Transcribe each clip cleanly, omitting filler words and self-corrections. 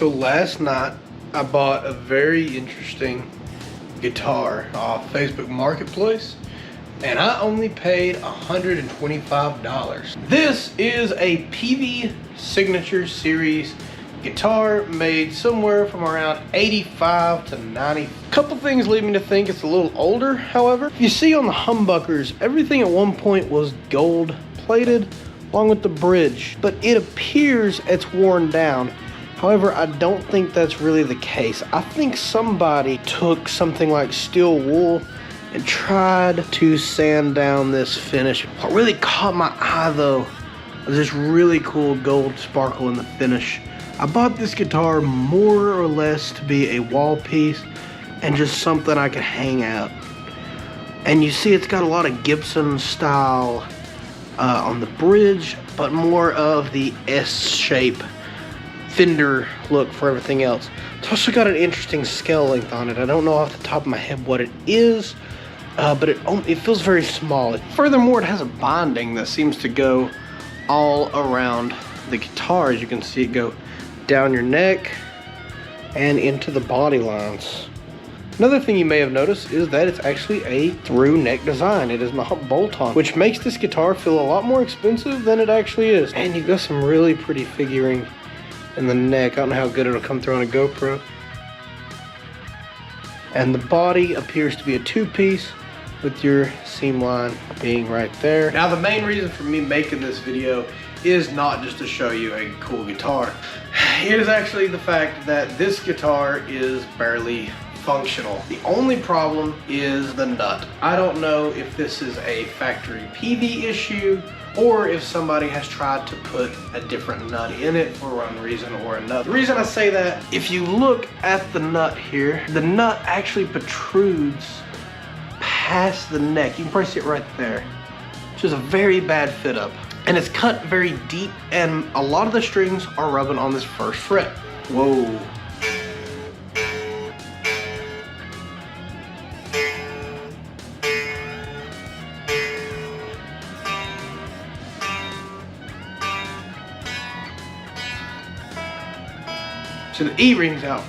So last night I bought a very interesting guitar off Facebook Marketplace, and I only paid $125. This is a Peavey Signature Series guitar made somewhere from around 85 to 90. A couple things lead me to think it's a little older, however. You see on the humbuckers, everything at one point was gold plated along with the bridge, but it appears it's worn down. However, I don't think that's really the case. I think somebody took something like steel wool and tried to sand down this finish. What really caught my eye though was this really cool gold sparkle in the finish. I bought this guitar more or less to be a wall piece and just something I could hang out. And you see it's got a lot of Gibson style on the bridge, but more of the S-shape fender look for everything else. It's also got an interesting scale length on it. I don't know off the top of my head what it is, but it feels very small. Furthermore, it has a binding that seems to go all around the guitar. As you can see, it go down your neck and into the body lines. Another thing you may have noticed is that it's actually a through neck design. It is not bolt-on, which makes this guitar feel a lot more expensive than it actually is. And you've got some really pretty figuring in the neck. I don't know how good it'll come through on a GoPro. And the body appears to be a two-piece with your seam line being right there. Now, the main reason for me making this video is not just to show you a cool guitar. It is actually the fact that this guitar is barely functional. The only problem is the nut. I don't know if this is a factory Peavey issue or if somebody has tried to put a different nut in it for one reason or another. The reason I say that, if you look at the nut here, the nut actually protrudes past the neck. You can probably see it right there, which is a very bad fit up. And it's cut very deep, and a lot of the strings are rubbing on this first fret. Whoa. So the E rings out,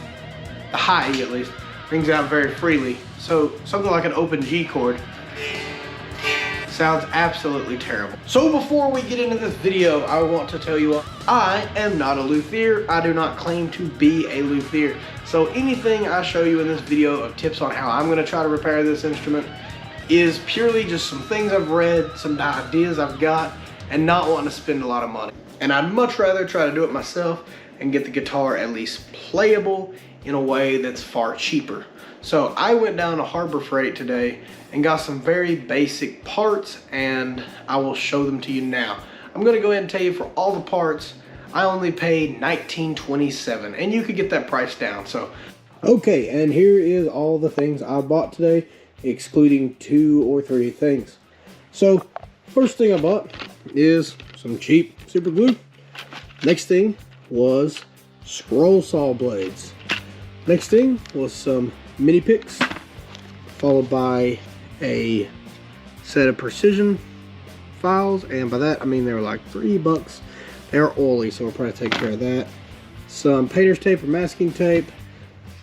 the high E at least, rings out very freely. So something like an open G chord sounds absolutely terrible. So before we get into this video, I want to tell you I am not a luthier. I do not claim to be a luthier. So anything I show you in this video of tips on how I'm gonna try to repair this instrument is purely just some things I've read, some ideas I've got, and not wanting to spend a lot of money. And I'd much rather try to do it myself and get the guitar at least playable in a way that's far cheaper. So I went down to Harbor Freight today and got some very basic parts, and I will show them to you now. I'm gonna go ahead and tell you, for all the parts, I only paid $19.27, and you could get that price down. So, okay, and here is all the things I bought today, excluding 2 or 3 things. So, first thing I bought is some cheap super glue. Next thing was scroll saw blades. Next thing was some mini picks, followed by a set of precision files, and by that I mean they were like $3. They are oily, so we'll probably take care of that. Some painter's tape or masking tape.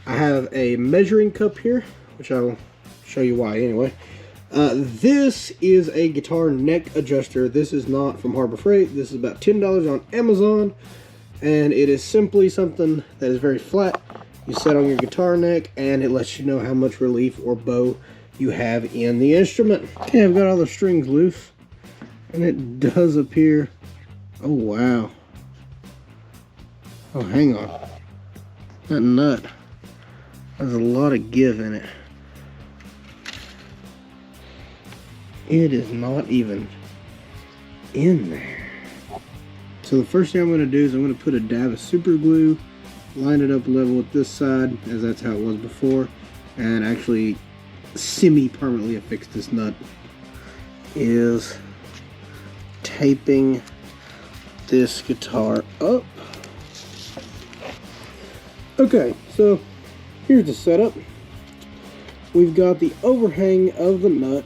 I have a measuring cup here, which I will show you why anyway. This is a guitar neck adjuster. This is not from Harbor Freight. This is about $10 on Amazon, and it is simply something that is very flat. You set on your guitar neck, and it lets you know how much relief or bow you have in the instrument. Okay, I've got all the strings loose, and it does appear, oh wow. Oh, hang on. That nut, there's a lot of give in it. It is not even in there. So the first thing I'm going to do is I'm going to put a dab of super glue, line it up level with this side, as that's how it was before, and actually semi-permanently affix this nut. Is taping this guitar up. Okay, so here's the setup. We've got the overhang of the nut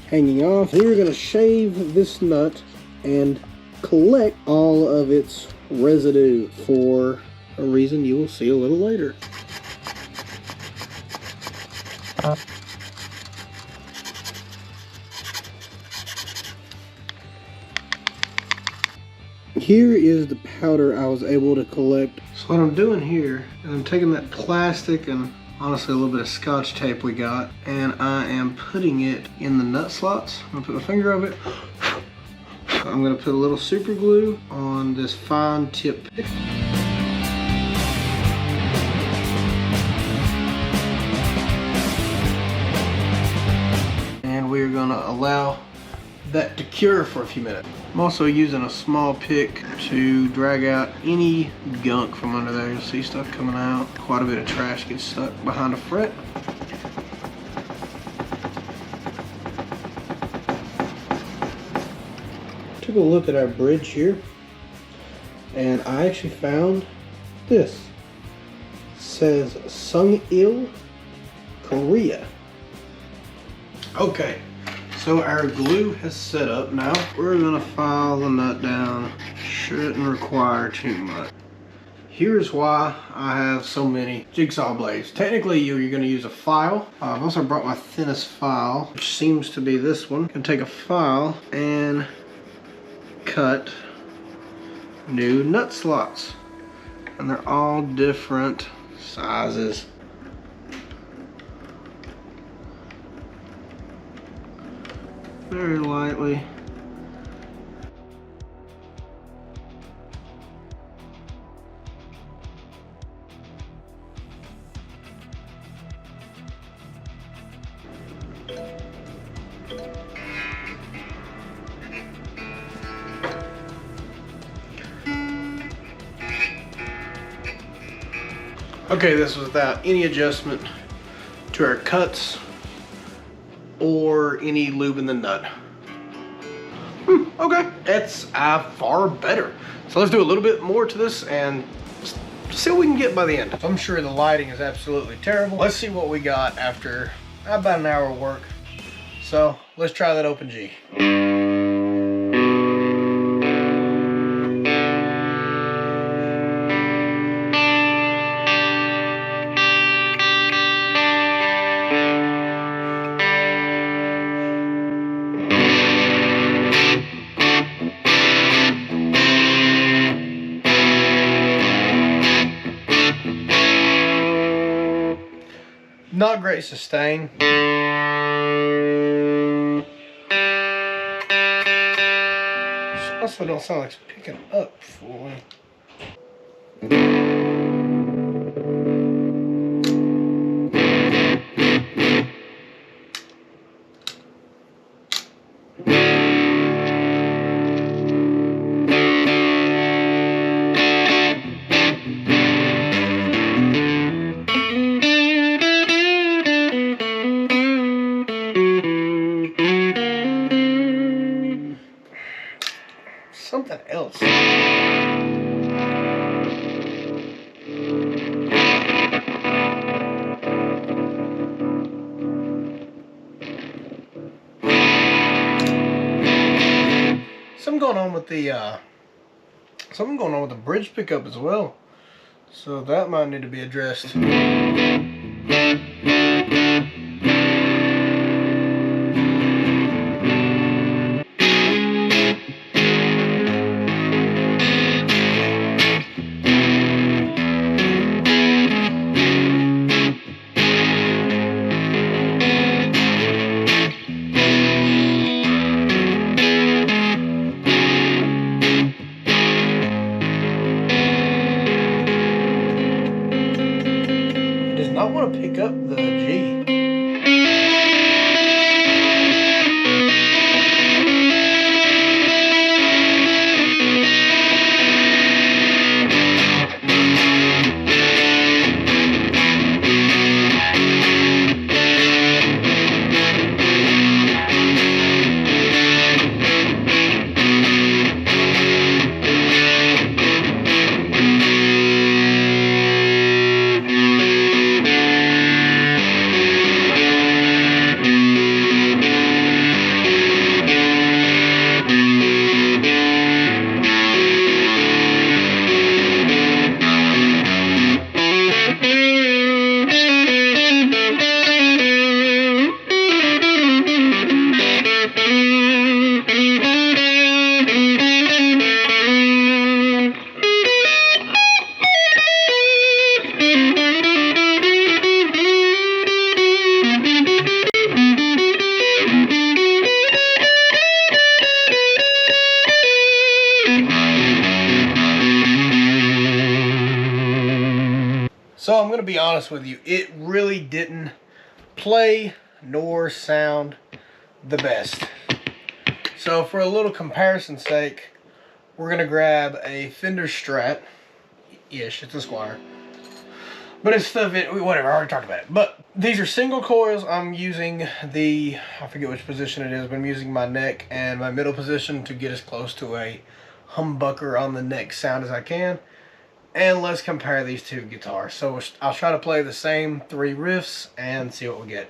hanging off. Then we're going to shave this nut and collect all of its residue for a reason you will see a little later. Here is the powder I was able to collect. So what I'm doing here is I'm taking that plastic and honestly a little bit of scotch tape we got, and I am putting it in the nut slots. I'm gonna put my finger over it. I'm gonna put a little super glue on this fine tip. And we're gonna allow that to cure for a few minutes. I'm also using a small pick to drag out any gunk from under there. You'll see stuff coming out. Quite a bit of trash gets stuck behind a fret. Took a look at our bridge here, and I actually found this. It says Sung-il, Korea. Okay. So our glue has set up now. We're gonna file the nut down. Shouldn't require too much. Here's why I have so many jigsaw blades. Technically you're gonna use a file. I've also brought my thinnest file, which seems to be this one. Gonna take a file and cut new nut slots. And they're all different sizes. Very lightly. Okay, this was without any adjustment to our cuts or any lube in the nut. Okay, that's far better. So let's do a little bit more to this and see what we can get by the end. I'm sure the lighting is absolutely terrible. Let's see what we got after about an hour of work. So let's try that open G. Not great sustain. Also don't sound like it's picking up fully. Something else. Something going on with the bridge pickup as well. So that might need to be addressed. I want to pick up the G. So I'm going to be honest with you, it really didn't play nor sound the best. So for a little comparison's sake, we're going to grab a Fender Strat-ish, it's a Squire. But it's stuff, whatever, I already talked about it. But these are single coils. I'm using I forget which position it is, but I'm using my neck and my middle position to get as close to a humbucker on the neck sound as I can. And let's compare these two guitars. So I'll try to play the same 3 riffs and see what we get.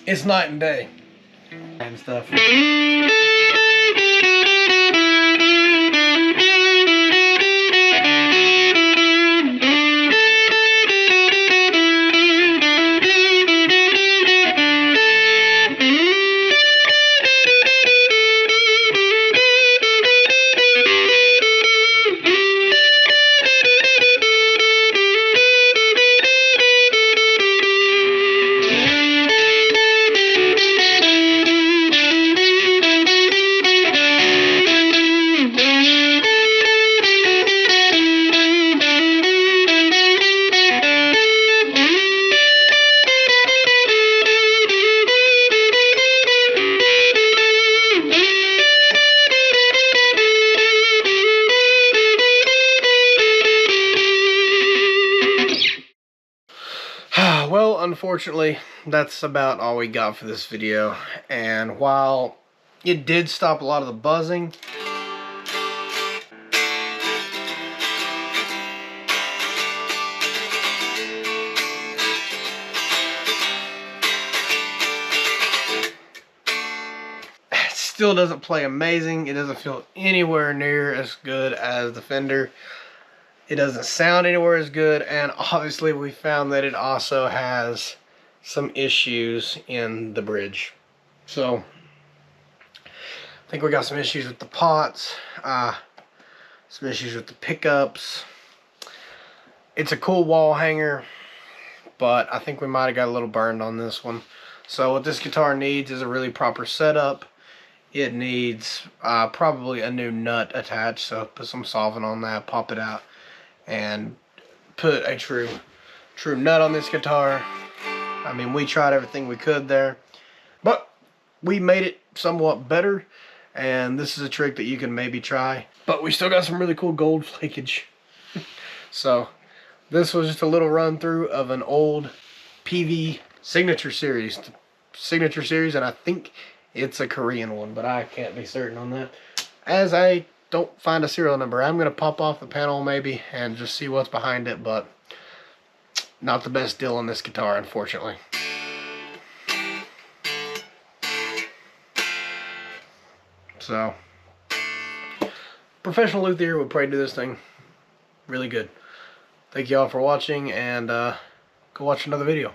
It's night and day and stuff. Well, unfortunately, that's about all we got for this video. And while it did stop a lot of the buzzing, it still doesn't play amazing. It doesn't feel anywhere near as good as the Fender. It doesn't sound anywhere as good, and obviously we found that it also has some issues in the bridge. So I think we got some issues with the pots, some issues with the pickups. It's a cool wall hanger, but I think we might have got a little burned on this one. So what this guitar needs is a really proper setup. It needs probably a new nut attached, so put some solvent on that, pop it out, and put a true nut on this guitar. I mean, we tried everything we could there, but we made it somewhat better, and this is a trick that you can maybe try. But we still got some really cool gold flakage. So this was just a little run through of an old Peavey signature series. Signature series, and I think it's a Korean one, but I can't be certain on that. As I don't find a serial number, I'm going to pop off the panel maybe and just see what's behind it, but not the best deal on this guitar, unfortunately. So, professional luthier would probably do this thing really good. Thank you all for watching, and go watch another video.